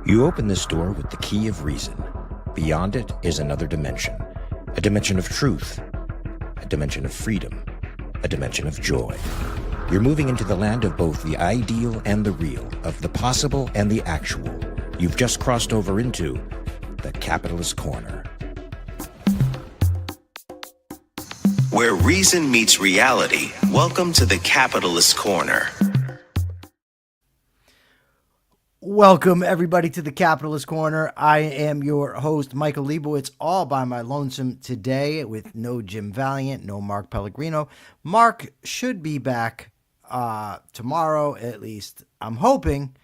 You open this door with the key of reason. Beyond it is another dimension. A dimension of truth. A dimension of freedom. A dimension of joy. You're moving into the land of both the ideal and the real, of the possible and the actual. You've just crossed over into the capitalist corner. Where reason meets reality, welcome to the capitalist corner. Welcome, everybody, to the Capitalist Corner. I am your host, Michael Liebowitz, all by my lonesome today with no Jim Valiant, no Mark Pellegrino. Mark should be back tomorrow, at least I'm hoping.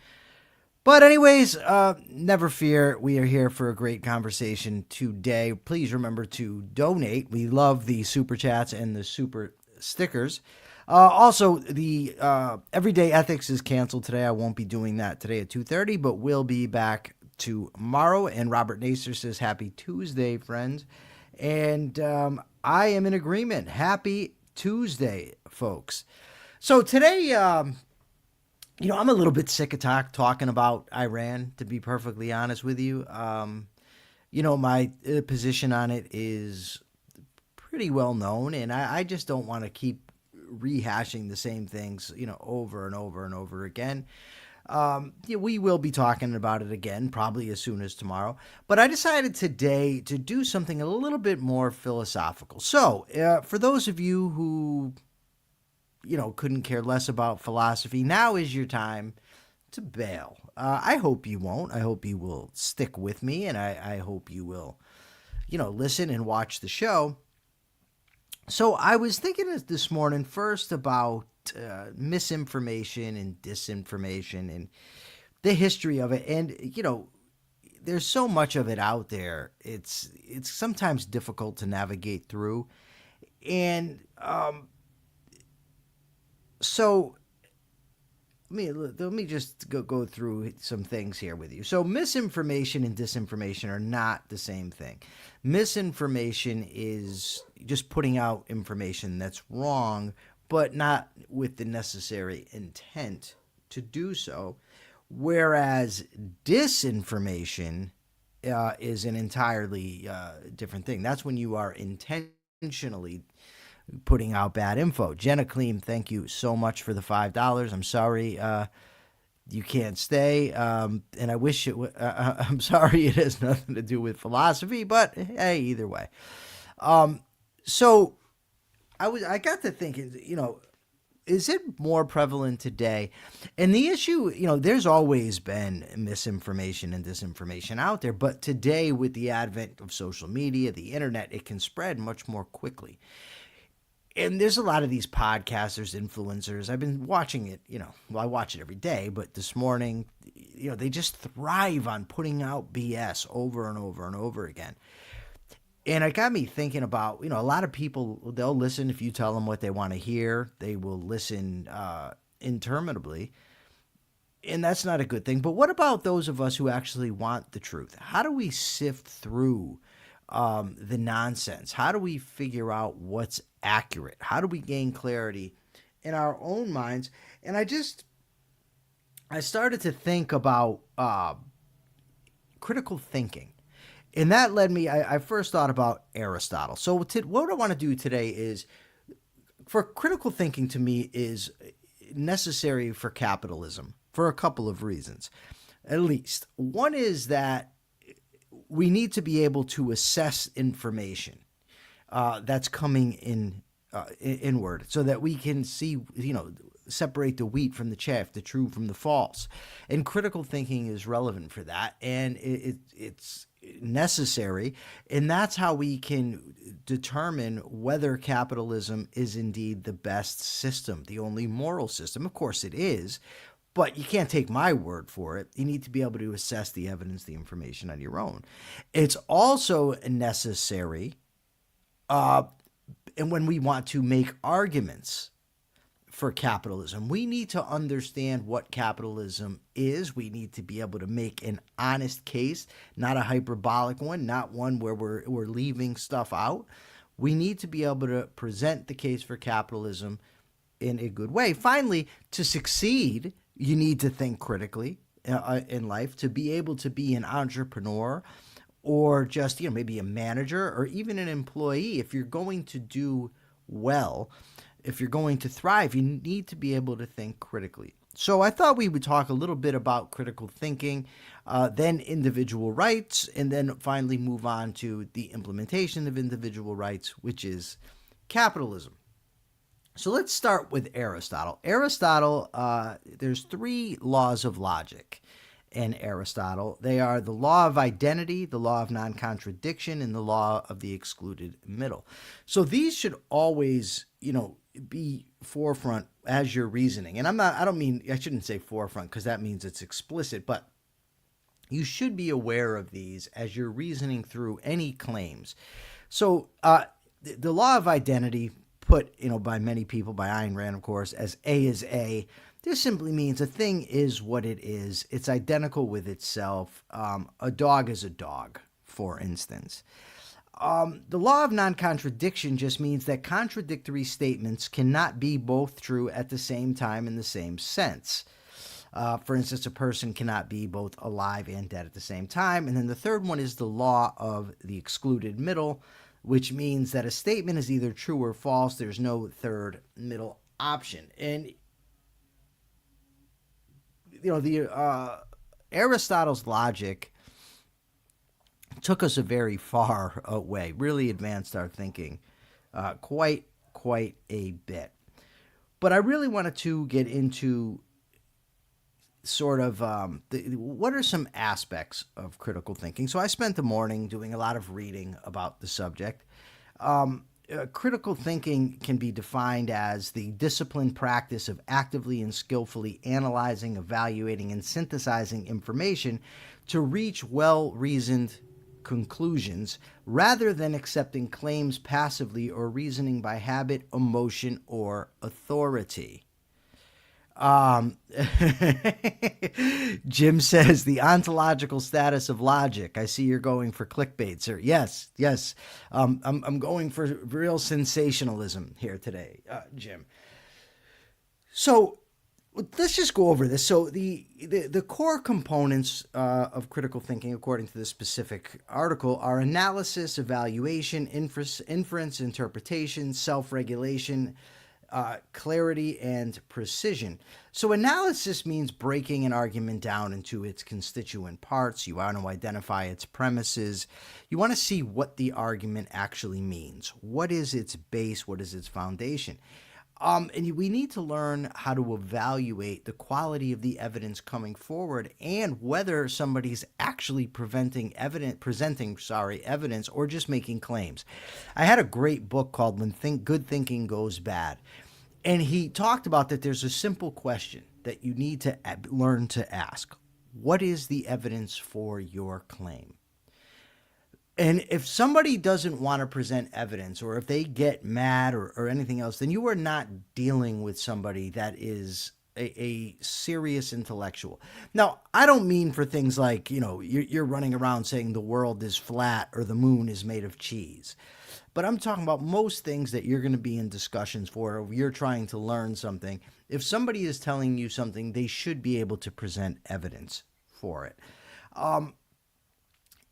But anyways, never fear. We are here for a great conversation today. Please remember to donate. We love the super chats and the super stickers. Also, the Everyday Ethics is canceled today. I won't be doing that today at 2:30, but we'll be back tomorrow. And Robert Nacer says, Happy Tuesday, friends. And I am in agreement. Happy Tuesday, folks. So today, I'm a little bit sick of talking about Iran, to be perfectly honest with you. My position on it is pretty well known, and I just don't want to keep rehashing the same things, over and over and over again. We will be talking about it again, probably as soon as tomorrow. But I decided today to do something a little bit more philosophical. So, for those of you who, couldn't care less about philosophy, now is your time to bail. I hope you won't. I hope you will stick with me, and I hope you will, listen and watch the show. So I was thinking this morning first about misinformation and disinformation and the history of it. And, there's so much of it out there. It's sometimes difficult to navigate through. And so let me just go through some things here with you. So misinformation and disinformation are not the same thing. Misinformation is just putting out information that's wrong, but not with the necessary intent to do so. Whereas disinformation is an entirely different thing. That's when you are intentionally putting out bad info. Jenna Clean, thank you so much for the $5. I'm sorry you can't stay, and I wish it I'm sorry it has nothing to do with philosophy, but hey, either way. So I got to thinking, is it more prevalent today? And the issue, there's always been misinformation and disinformation out there, but today with the advent of social media, the internet, it can spread much more quickly. And there's a lot of these podcasters, influencers. I've been watching it, I watch it every day, but this morning, they just thrive on putting out BS over and over and over again. And it got me thinking about, a lot of people, they'll listen if you tell them what they want to hear. They will listen interminably. And that's not a good thing. But what about those of us who actually want the truth? How do we sift through the nonsense? How do we figure out what's accurate? How do we gain clarity in our own minds? And I started to think about critical thinking. And that led me, I first thought about Aristotle. So what I want to do today is, for critical thinking to me is necessary for capitalism for a couple of reasons, at least. One is that we need to be able to assess information that's coming inward, so that we can see, separate the wheat from the chaff, the true from the false. And critical thinking is relevant for that, and it's necessary. And that's how we can determine whether capitalism is indeed the best system, the only moral system. Of course it is, but you can't take my word for it. You need to be able to assess the evidence, the information on your own. It's also necessary and when we want to make arguments for capitalism, we need to understand what capitalism is. We need to be able to make an honest case, not a hyperbolic one, not one where we're leaving stuff out. We need to be able to present the case for capitalism in a good way. Finally, to succeed, you need to think critically. in life to be able to be an entrepreneur or just, maybe a manager or even an employee. If you're going to do well, if you're going to thrive, you need to be able to think critically. So I thought we would talk a little bit about critical thinking, then individual rights, and then finally move on to the implementation of individual rights, which is capitalism. So let's start with Aristotle. Aristotle, there's 3 laws of logic in Aristotle. They are the law of identity, the law of non-contradiction, and the law of the excluded middle. So these should always, be forefront as you're reasoning. And I shouldn't say forefront because that means it's explicit, but you should be aware of these as you're reasoning through any claims. So the law of identity, put, by many people, by Ayn Rand, of course, as A is A, this simply means a thing is what it is. It's identical with itself. A dog is a dog, for instance. The law of non-contradiction just means that contradictory statements cannot be both true at the same time in the same sense. For instance, a person cannot be both alive and dead at the same time. And then the third one is the law of the excluded middle, which means that a statement is either true or false. There's no third middle option. And, Aristotle's logic took us a very far way, really advanced our thinking quite a bit. But I really wanted to get into sort of what are some aspects of critical thinking. So I spent the morning doing a lot of reading about the subject. Critical thinking can be defined as the disciplined practice of actively and skillfully analyzing, evaluating, and synthesizing information to reach well-reasoned conclusions rather than accepting claims passively or reasoning by habit, emotion, or authority. Jim says the ontological status of logic. I see you're going for clickbait, sir. Yes. I'm going for real sensationalism here today, Jim. So let's just go over this. So the core components of critical thinking, according to this specific article, are analysis, evaluation, inference, interpretation, self-regulation, clarity, and precision. So analysis means breaking an argument down into its constituent parts. You want to identify its premises. You want to see what the argument actually means. What is its base? What is its foundation? And we need to learn how to evaluate the quality of the evidence coming forward and whether somebody's actually presenting evidence or just making claims. I had a great book called When Good Thinking Goes Bad. And he talked about that there's a simple question that you need to learn to ask. What is the evidence for your claim? And if somebody doesn't want to present evidence, or if they get mad or anything else, then you are not dealing with somebody that is a serious intellectual. Now, I don't mean for things like, you're running around saying the world is flat or the moon is made of cheese. But I'm talking about most things that you're going to be in discussions for, or you're trying to learn something. If somebody is telling you something, they should be able to present evidence for it.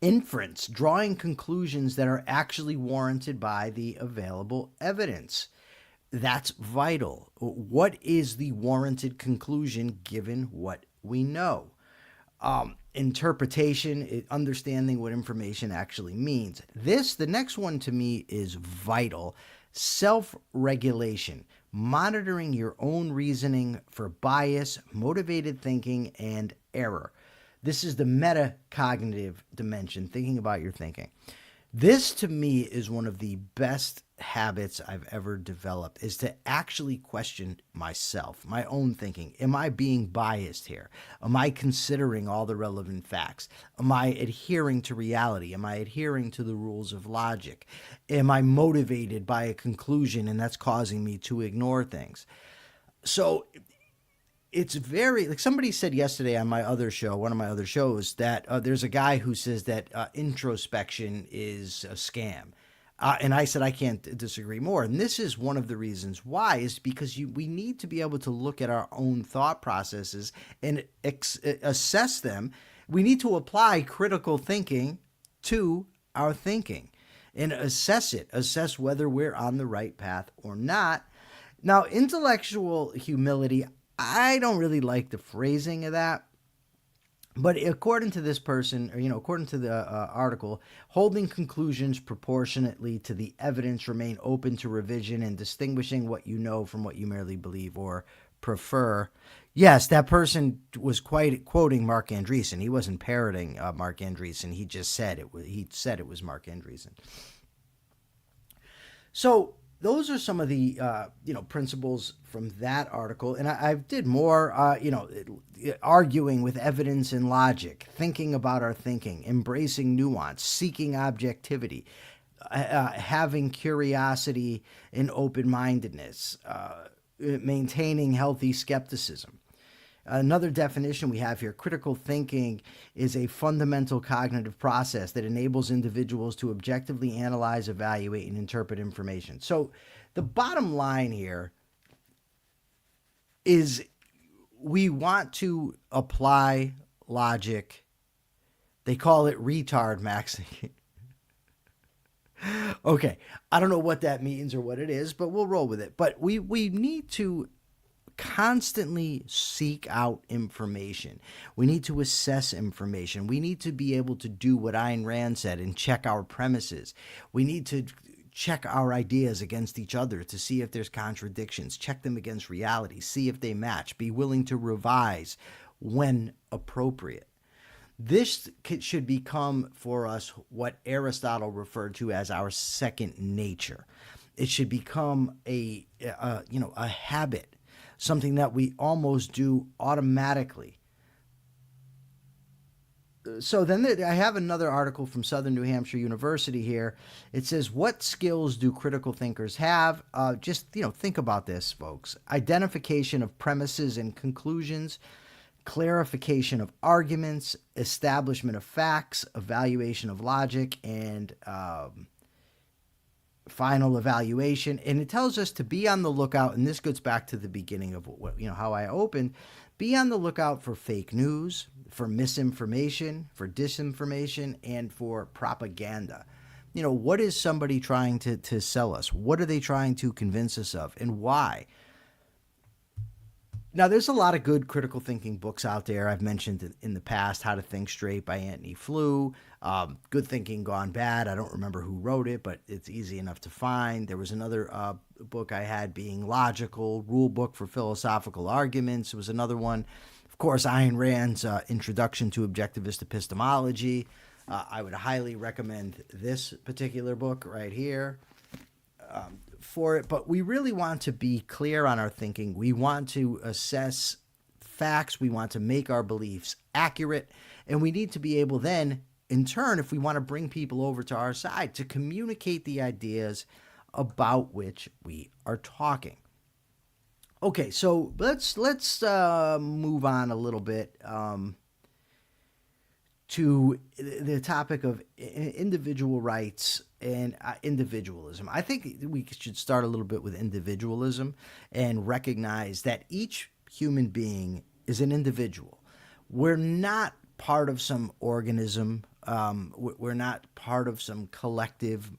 Inference, drawing conclusions that are actually warranted by the available evidence. That's vital. What is the warranted conclusion given what we know? Interpretation, understanding what information actually means. The next one to me is vital. Self-regulation, monitoring your own reasoning for bias, motivated thinking, and error. This is the metacognitive dimension, thinking about your thinking. This, to me, is one of the best habits I've ever developed, is to actually question myself, my own thinking. Am I being biased here? Am I considering all the relevant facts? Am I adhering to reality? Am I adhering to the rules of logic? Am I motivated by a conclusion and that's causing me to ignore things? So it's very, like somebody said yesterday on my other show, one of my other shows, that there's a guy who says that introspection is a scam. And I said, I can't disagree more. And this is one of the reasons why, is because we need to be able to look at our own thought processes and assess them. We need to apply critical thinking to our thinking and assess whether we're on the right path or not. Now, intellectual humility, I don't really like the phrasing of that. But according to this person, or according to the article, holding conclusions proportionately to the evidence, remain open to revision, and distinguishing what you know from what you merely believe or prefer. Yes, that person was quoting Mark Andreessen. He wasn't parroting Mark Andreessen. He just said it. He said it was Mark Andreessen. So those are some of the principles from that article, and I did more arguing with evidence and logic, thinking about our thinking, embracing nuance, seeking objectivity, having curiosity and open-mindedness, maintaining healthy skepticism. Another definition we have here: critical thinking is a fundamental cognitive process that enables individuals to objectively analyze, evaluate, and interpret information. So the bottom line here is we want to apply logic. They call it retard maxing. Okay, I don't know what that means or what it is, but we'll roll with it. But we need to constantly seek out information. We need to assess information. We need to be able to do what Ayn Rand said and check our premises. We need to check our ideas against each other to see if there's contradictions, check them against reality, see if they match, be willing to revise when appropriate. This should become for us what Aristotle referred to as our second nature. It should become a habit, something that we almost do automatically. So then I have another article from Southern New Hampshire University here. It says, what skills do critical thinkers have? Just think about this, folks. Identification of premises and conclusions, clarification of arguments, establishment of facts, evaluation of logic, and final evaluation. And it tells us to be on the lookout, and this goes back to the beginning of how I opened. Be on the lookout for fake news, for misinformation, for disinformation, and for propaganda. What is somebody trying to sell us? What are they trying to convince us of, and why? Now, there's a lot of good critical thinking books out there. I've mentioned in the past How to Think Straight by Anthony Flew, Good Thinking Gone Bad. I don't remember who wrote it, but it's easy enough to find. There was another book I had, Being Logical, Rule Book for Philosophical Arguments. There was another one. Of course, Ayn Rand's Introduction to Objectivist Epistemology. I would highly recommend this particular book right here. For it, but we really want to be clear on our thinking. We want to assess facts. We want to make our beliefs accurate, and we need to be able then, in turn, if we want to bring people over to our side, to communicate the ideas about which we are talking. Okay, so let's move on a little bit to the topic of individual rights and individualism. I think we should start a little bit with individualism and recognize that each human being is an individual. We're not part of some organism. We're not part of some collective.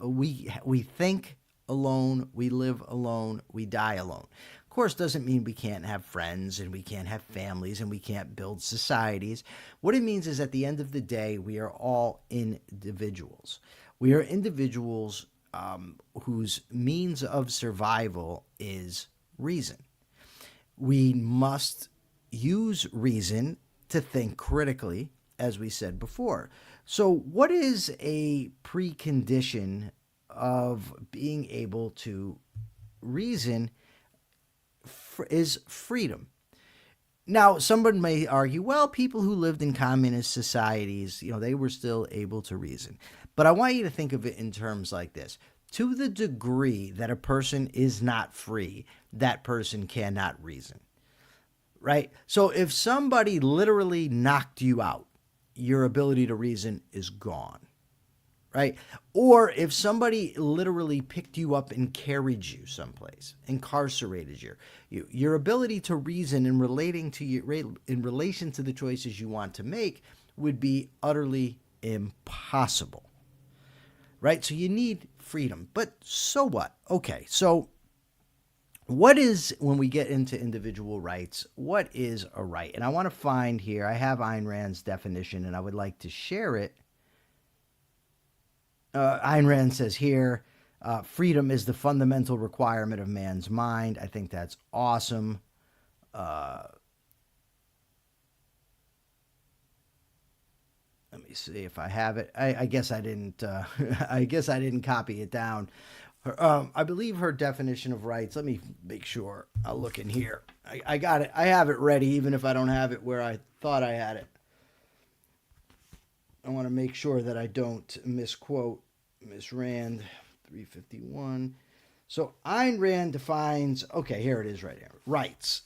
We think alone, we live alone, we die alone. Of course, doesn't mean we can't have friends and we can't have families and we can't build societies. What it means is at the end of the day, we are all individuals. We are individuals whose means of survival is reason. We must use reason to think critically, as we said before. So what is a precondition of being able to reason? Is freedom. Now, someone may argue, well, people who lived in communist societies, they were still able to reason. But I want you to think of it in terms like this. To the degree that a person is not free, that person cannot reason, right? So if somebody literally knocked you out, your ability to reason is gone, right? Or if somebody literally picked you up and carried you someplace, incarcerated you, your ability to reason in relating to in relation to the choices you want to make would be utterly impossible, right? So you need freedom. But so what? Okay, so what is, when we get into individual rights, what is a right? And I want to find here, I have Ayn Rand's definition and I would like to share it. Ayn Rand says here, freedom is the fundamental requirement of man's mind. I think that's awesome. Let me see if I have it. I guess I didn't. I guess I didn't copy it down. I believe her definition of rights. Let me make sure. I'll look in here. I got it. I have it ready, even if I don't have it where I thought I had it. I want to make sure that I don't misquote Miss Rand, 351. So Ayn Rand defines, okay, here it is right here. Rights.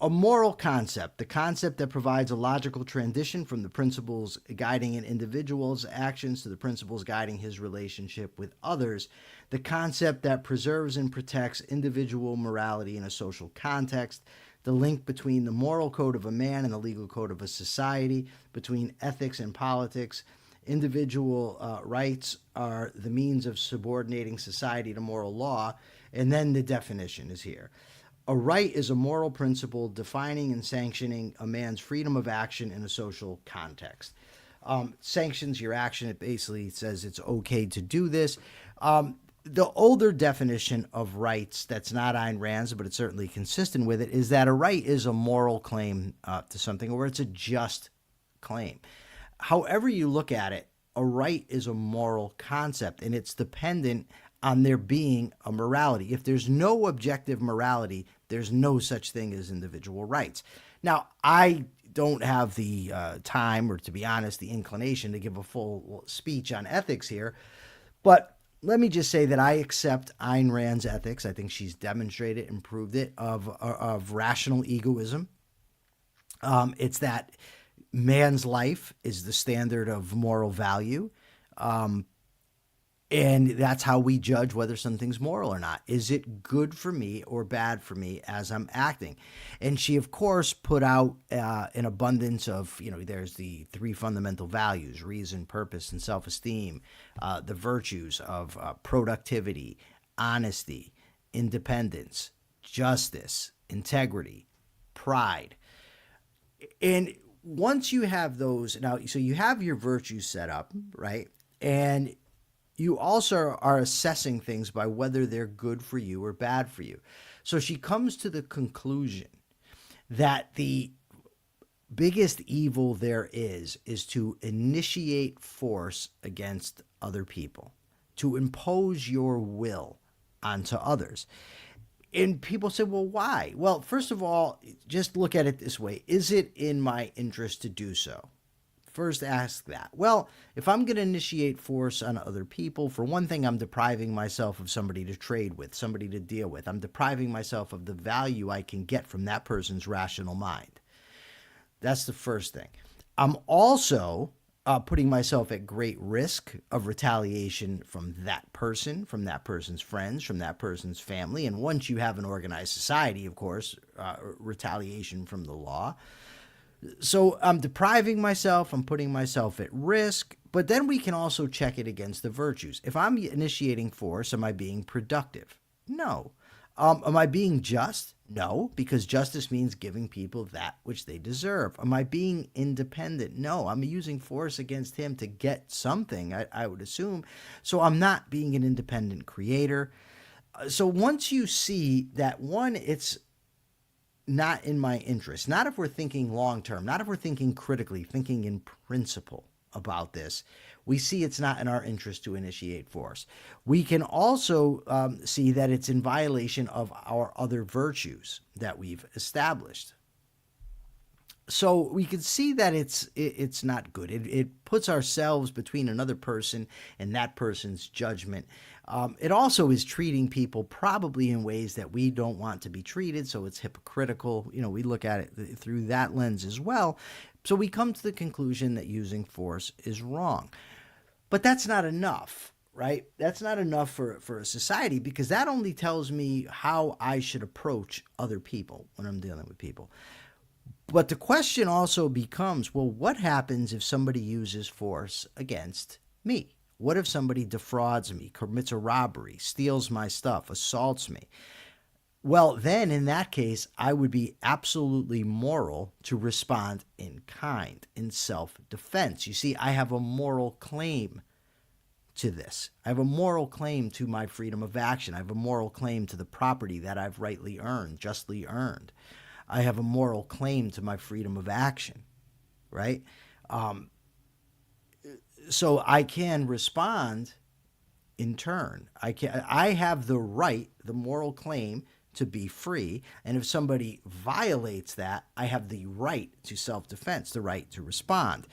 A moral concept, the concept that provides a logical transition from the principles guiding an individual's actions to the principles guiding his relationship with others, the concept that preserves and protects individual morality in a social context, the link between the moral code of a man and the legal code of a society, between ethics and politics. Individual rights are the means of subordinating society to moral law, and then the definition is here. A right is a moral principle defining and sanctioning a man's freedom of action in a social context. Sanctions your action. It basically says it's okay to do this. The older definition of rights, that's not Ayn Rand's, but it's certainly consistent with it, is that a right is a moral claim to something, or it's a just claim. However you look at it, a right is a moral concept, and it's dependent on there being a morality. If there's no objective morality, there's no such thing as individual rights. Now, I don't have the time, or to be honest, the inclination to give a full speech on ethics here, but let me just say that I accept Ayn Rand's ethics. I think she's demonstrated and proved it of rational egoism. It's that man's life is the standard of moral value. And that's how we judge whether something's moral or not. Is it good for me or bad for me as I'm acting? And she, of course, put out an abundance of, there's the three fundamental values: reason, purpose, and self-esteem, the virtues of productivity, honesty, independence, justice, integrity, pride. And once you have those, now, so you have your virtues set up, right? And you also are assessing things by whether they're good for you or bad for you. So she comes to the conclusion that the biggest evil there is to initiate force against other people, to impose your will onto others. And people say, well, why? Well, first of all, just look at it this way. Is it in my interest to do so? First, ask that. Well, if I'm going to initiate force on other people, for one thing, I'm depriving myself of somebody to trade with, somebody to deal with. I'm depriving myself of the value I can get from that person's rational mind. That's the first thing. I'm also putting myself at great risk of retaliation from that person, from that person's friends, from that person's family. And once you have an organized society, of course, retaliation from the law. So I'm depriving myself, I'm putting myself at risk, but then we can also check it against the virtues. If I'm initiating force, am I being productive? No. Am I being just? No, because justice means giving people that which they deserve. Am I being independent? No, I'm using force against him to get something, I would assume. So I'm not being an independent creator. So once you see that, one, it's not in my interest, not if we're thinking long-term, not if we're thinking critically, thinking in principle about this, we see it's not in our interest to initiate force. We can also see that it's in violation of our other virtues that we've established. So we can see that it's not good. It puts ourselves between another person and that person's judgment. It also is treating people probably in ways that we don't want to be treated, so it's hypocritical. We look at it through that lens as well. So we come to the conclusion that using force is wrong. But that's not enough, right? That's not enough for a society, because that only tells me how I should approach other people when I'm dealing with people. But the question also becomes, well, what happens if somebody uses force against me? What if somebody defrauds me, commits a robbery, steals my stuff, assaults me? Well, then in that case, I would be absolutely moral to respond in kind, in self-defense. You see, I have a moral claim to this. I have a moral claim to my freedom of action. I have a moral claim to the property that I've rightly earned, justly earned. I have a moral claim to my freedom of action, right? So I can respond in turn. I have the right, the moral claim to be free. And if somebody violates that, I have the right to self-defense, the right to respond.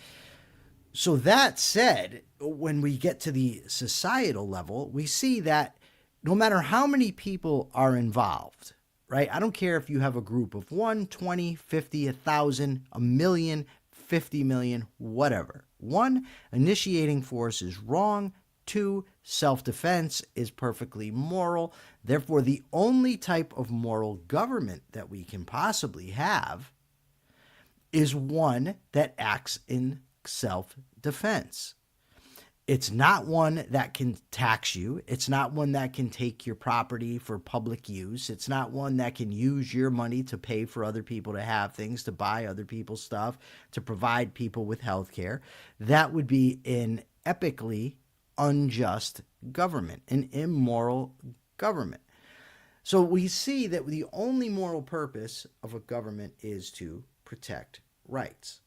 So that said, when we get to the societal level, we see that no matter how many people are involved, right? I don't care if you have a group of 1, 20, 50, 1,000, a million, 50 million, whatever. 1, initiating force is wrong. 2, self-defense is perfectly moral. Therefore, the only type of moral government that we can possibly have is one that acts in self-defense. It's not one that can tax you. It's not one that can take your property for public use. It's not one that can use your money to pay for other people to have things, to buy other people's stuff, to provide people with health care. That would be an epically unjust government, an immoral government. So we see that the only moral purpose of a government is to protect rights.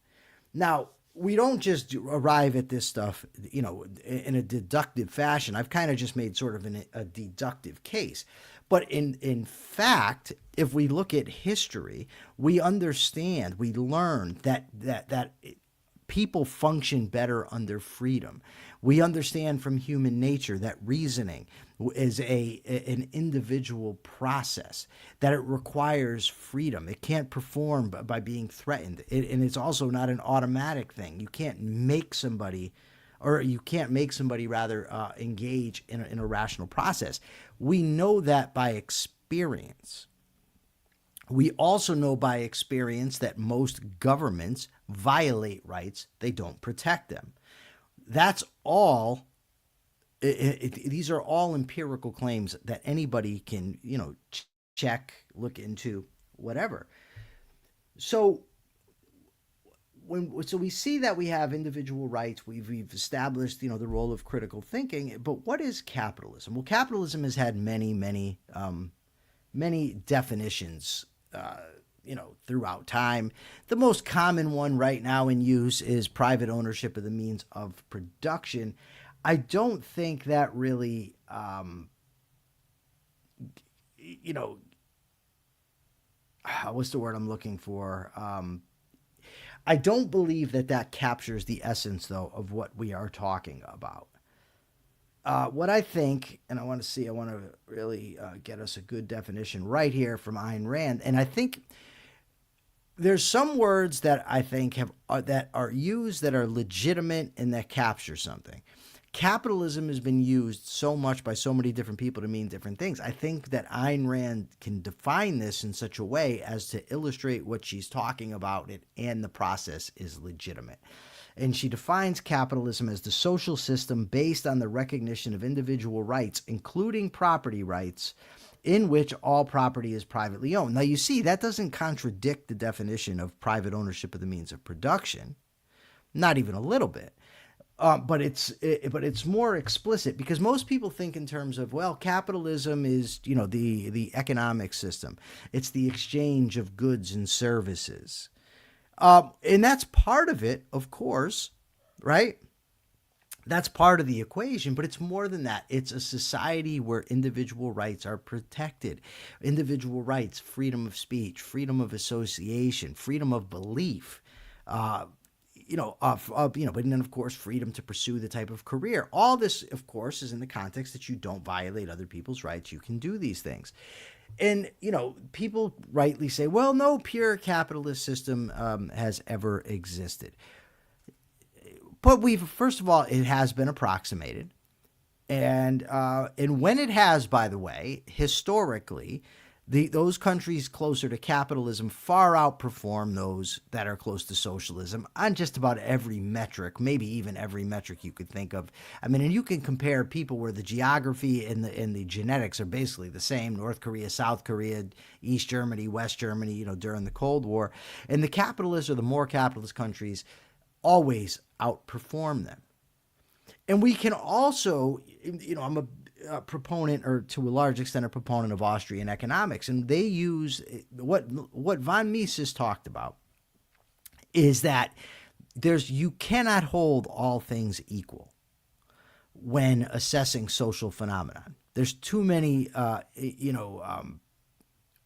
Now, we don't just arrive at this stuff, in a deductive fashion. I've kind of just made sort of a deductive case. But in fact, if we look at history, we understand, we learn that people function better under freedom. We understand from human nature that reasoning is an individual process, that it requires freedom. It can't perform by being threatened. And it's also not an automatic thing. You can't make somebody engage in a rational process. We know that by experience. We also know by experience that most governments violate rights. They don't protect them. That's all. These are all empirical claims that anybody can, check, look into, whatever. So we see that we have individual rights. We've established, the role of critical thinking. But what is capitalism? Well, capitalism has had many definitions, throughout time. The most common one right now in use is private ownership of the means of production. I don't think that really, what's the word I'm looking for? I don't believe that captures the essence, though, of what we are talking about. What I think, and I want to really get us a good definition right here from Ayn Rand, and I think there's some words that I think that are used that are legitimate and that capture something. Capitalism has been used so much by so many different people to mean different things. I think that Ayn Rand can define this in such a way as to illustrate what she's talking about, and the process is legitimate. And she defines capitalism as the social system based on the recognition of individual rights, including property rights, in which all property is privately owned. Now, you see, that doesn't contradict the definition of private ownership of the means of production, not even a little bit. But it's more explicit, because most people think in terms of, well, capitalism is, the economic system. It's the exchange of goods and services. And that's part of it, of course, right? That's part of the equation, but it's more than that. It's a society where individual rights are protected. Individual rights, freedom of speech, freedom of association, freedom of belief, but then, of course, freedom to pursue the type of career. All this, of course, is in the context that you don't violate other people's rights. You can do these things. And, people rightly say, well, no pure capitalist system has ever existed. But first of all, it has been approximated. And when it has, by the way, historically, those countries closer to capitalism far outperform those that are close to socialism on just about every metric, maybe even every metric you could think of. I mean, and you can compare people where the geography and the genetics are basically the same: North Korea, South Korea, East Germany, West Germany, during the Cold War. And the capitalist or the more capitalist countries always outperform them. And we can also, I'm a proponent, or to a large extent a proponent, of Austrian economics, and they use what von Mises talked about is that you cannot hold all things equal when assessing social phenomenon. There's too many,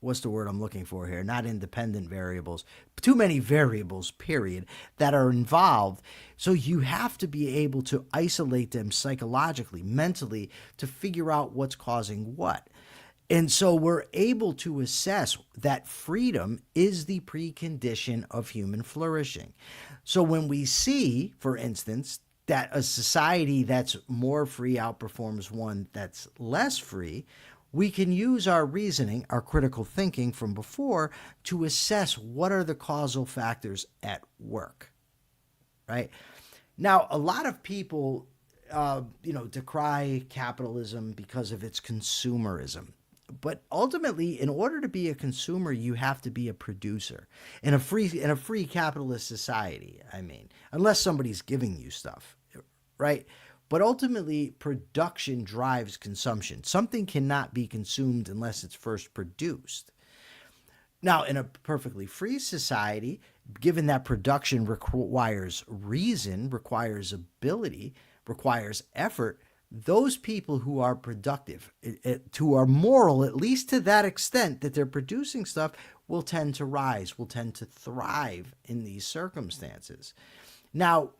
what's the word I'm looking for here? Not independent variables, too many variables, period, that are involved. So you have to be able to isolate them psychologically, mentally, to figure out what's causing what. And so we're able to assess that freedom is the precondition of human flourishing. So when we see, for instance, that a society that's more free outperforms one that's less free, we can use our reasoning, our critical thinking from before, to assess what are the causal factors at work, right? Now, a lot of people, decry capitalism because of its consumerism. But ultimately, in order to be a consumer, you have to be a producer in a free capitalist society. I mean, unless somebody's giving you stuff, right? But ultimately, production drives consumption. Something cannot be consumed unless it's first produced. Now, in a perfectly free society, given that production requires reason, requires ability, requires effort, those people who are productive, who are moral, at least to that extent that they're producing stuff, will tend to rise, will tend to thrive in these circumstances. Now,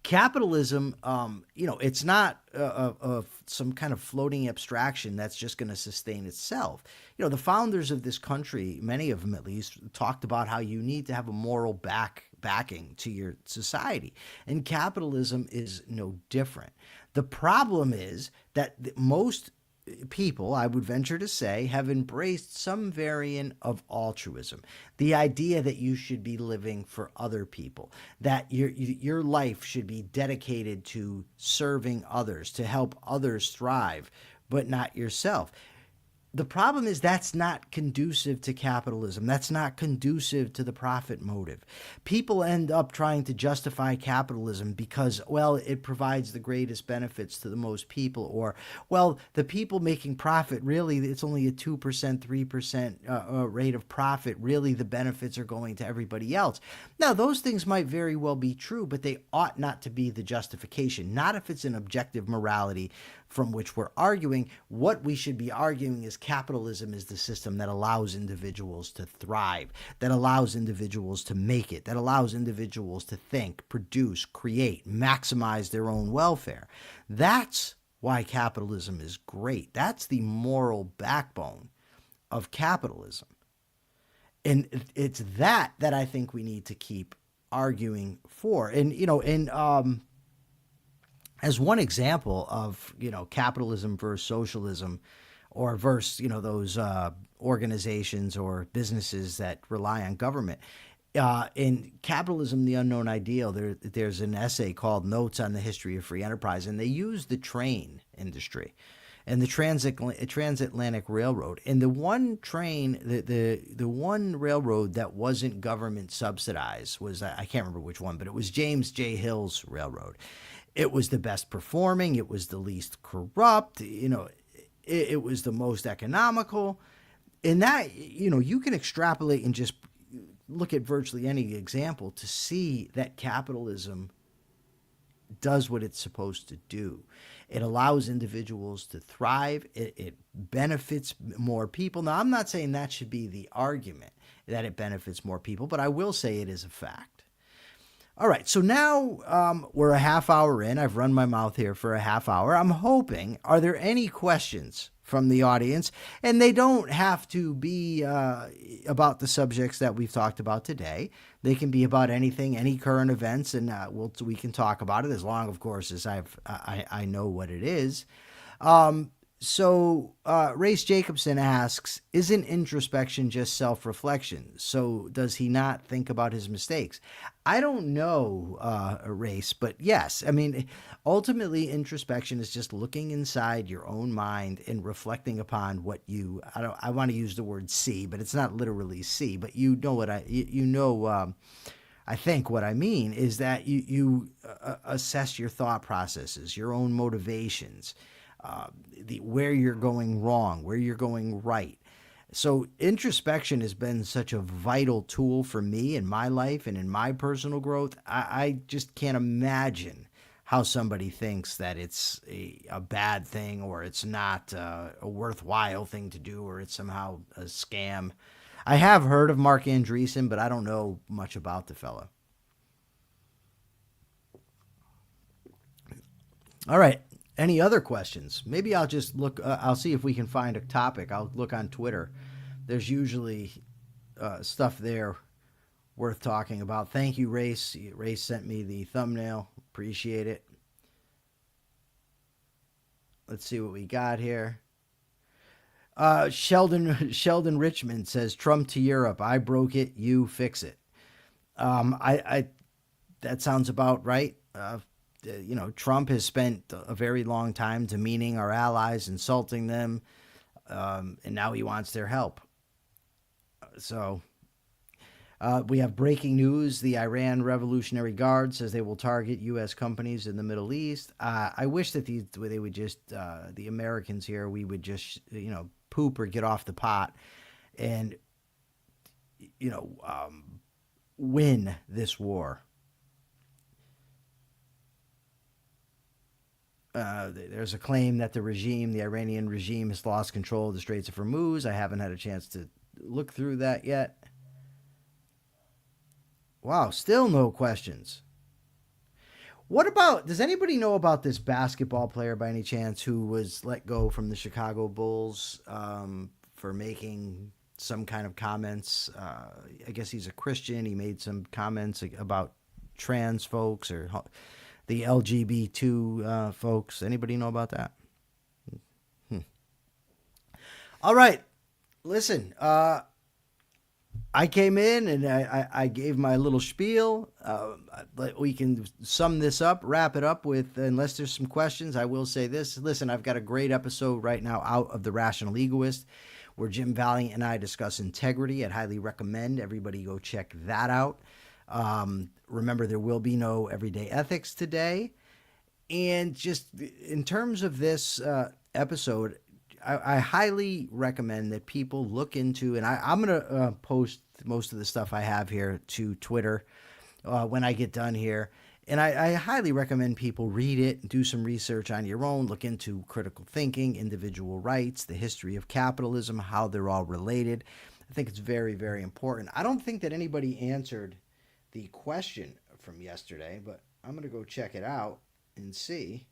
capitalism, it's not some kind of floating abstraction that's just going to sustain itself. The founders of this country, many of them at least, talked about how you need to have a moral backing to your society. And capitalism is no different. The problem is that most people, I would venture to say, have embraced some variant of altruism. The idea that you should be living for other people, that your life should be dedicated to serving others, to help others thrive, but not yourself. The problem is that's not conducive to capitalism. That's not conducive to the profit motive. People end up trying to justify capitalism because, well, it provides the greatest benefits to the most people, or, well, the people making profit, really, it's only a 2%, 3% rate of profit. Really, the benefits are going to everybody else. Now, those things might very well be true, but they ought not to be the justification, not if it's an objective morality from which we're arguing. What we should be arguing is capitalism is the system that allows individuals to thrive, that allows individuals to make it, that allows individuals to think, produce, create, maximize their own welfare. That's why capitalism is great. That's the moral backbone of capitalism. And it's that I think we need to keep arguing for. And, as one example of, capitalism versus socialism, or versus, those organizations or businesses that rely on government. In Capitalism, the Unknown Ideal, there's an essay called Notes on the History of Free Enterprise, and they use the train industry and the transatlantic railroad. And the one train, the one railroad that wasn't government subsidized was, I can't remember which one, but it was James J. Hill's railroad. It was the best performing. It was the least corrupt. It was the most economical. And that, you can extrapolate and just look at virtually any example to see that capitalism does what it's supposed to do. It allows individuals to thrive. It benefits more people. Now, I'm not saying that should be the argument, that it benefits more people, but I will say it is a fact. All right, so now we're a half hour in. I've run my mouth here for a half hour. I'm hoping, are there any questions from the audience, and they don't have to be about the subjects that we've talked about today. They can be about anything, any current events, and we can talk about it as long, of course, as I know what it is. So Race Jacobson asks, isn't introspection just self-reflection? So does he not think about his mistakes? I don't know, Race, but yes. I mean, ultimately, introspection is just looking inside your own mind and reflecting upon what I want to use the word see, but it's not literally see, but you know what I think what I mean is that you assess your thought processes, your own motivations, where you're going wrong, where you're going right. So introspection has been such a vital tool for me in my life and in my personal growth. I just can't imagine how somebody thinks that it's a bad thing, or it's not a worthwhile thing to do, or it's somehow a scam. I have heard of Mark Andreessen, but I don't know much about the fella. All right. Any other questions? Maybe I'll just look. I'll see if we can find a topic. I'll look on Twitter. There's usually stuff there worth talking about. Thank you, Race. Race sent me the thumbnail. Appreciate it. Let's see what we got here. Sheldon Richmond says, Trump to Europe. I broke it. You fix it. That sounds about right. Trump has spent a very long time demeaning our allies, insulting them, and now he wants their help. So we have breaking news. The Iran Revolutionary Guard says they will target U.S. companies in the Middle East. I wish that they would just, the Americans here, we would just, poop or get off the pot and, win this war. There's a claim that the Iranian regime, has lost control of the Straits of Hormuz. I haven't had a chance to look through that yet. Wow, still no questions. Does anybody know about this basketball player by any chance who was let go from the Chicago Bulls for making some kind of comments? I guess he's a Christian. He made some comments about trans folks or the LGBT folks. Anybody know about that? All right. Listen, I came in and I gave my little spiel. We can sum this up, wrap it up with, unless there's some questions, I will say this. Listen, I've got a great episode right now out of The Rational Egoist where Jim Valiant and I discuss integrity. I'd highly recommend everybody go check that out. Remember, there will be no everyday ethics today. And just in terms of this episode, I highly recommend that people look into, and I'm going to post most of the stuff I have here to Twitter when I get done here. And I highly recommend people read it, do some research on your own, look into critical thinking, individual rights, the history of capitalism, how they're all related. I think it's very, very important. I don't think that anybody answered the question from yesterday, but I'm going to go check it out and see.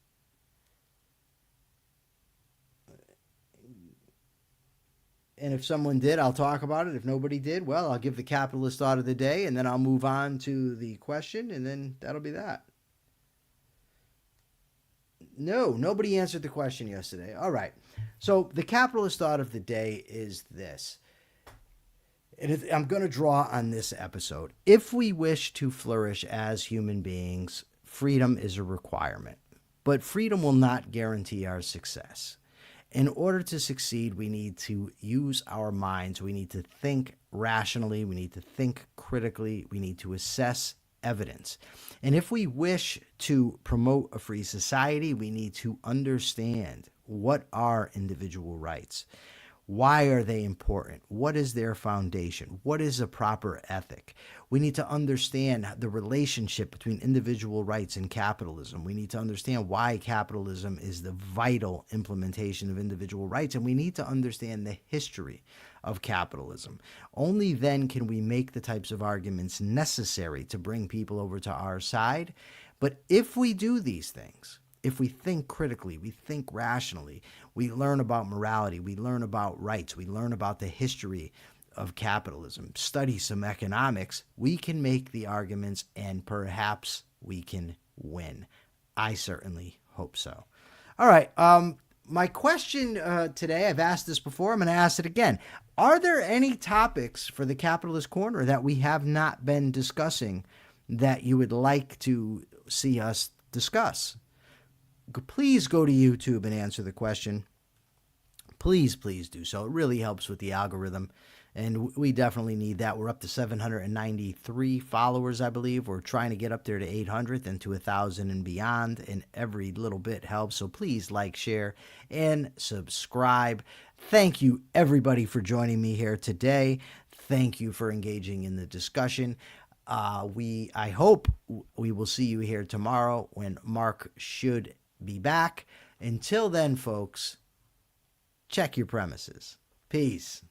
And if someone did, I'll talk about it. If nobody did, well, I'll give the capitalist thought of the day, and then I'll move on to the question, and then that'll be that. No, nobody answered the question yesterday. All right. So the capitalist thought of the day is this. I'm going to draw on this episode. If we wish to flourish as human beings, freedom is a requirement. But freedom will not guarantee our success. In order to succeed, we need to use our minds. We need to think rationally. We need to think critically. We need to assess evidence. And if we wish to promote a free society, we need to understand what are individual rights. Why are they important? What is their foundation? What is a proper ethic? We need to understand the relationship between individual rights and capitalism. We need to understand why capitalism is the vital implementation of individual rights, and we need to understand the history of capitalism. Only then can we make the types of arguments necessary to bring people over to our side. But if we do these things, if we think critically, we think rationally, we learn about morality, we learn about rights, we learn about the history of capitalism, study some economics, we can make the arguments and perhaps we can win. I certainly hope so. All right. My question today, I've asked this before, I'm going to ask it again. Are there any topics for the Capitalist Corner that we have not been discussing that you would like to see us discuss? Please go to YouTube and answer the question. Please do so. It really helps with the algorithm, and we definitely need that. We're up to 793 followers, I believe. We're trying to get up there to 800 and to 1,000 and beyond, and every little bit helps. So please like, share, and subscribe. Thank you, everybody, for joining me here today. Thank you for engaging in the discussion. I hope we will see you here tomorrow when Mark should be back. Until then, folks, check your premises. Peace.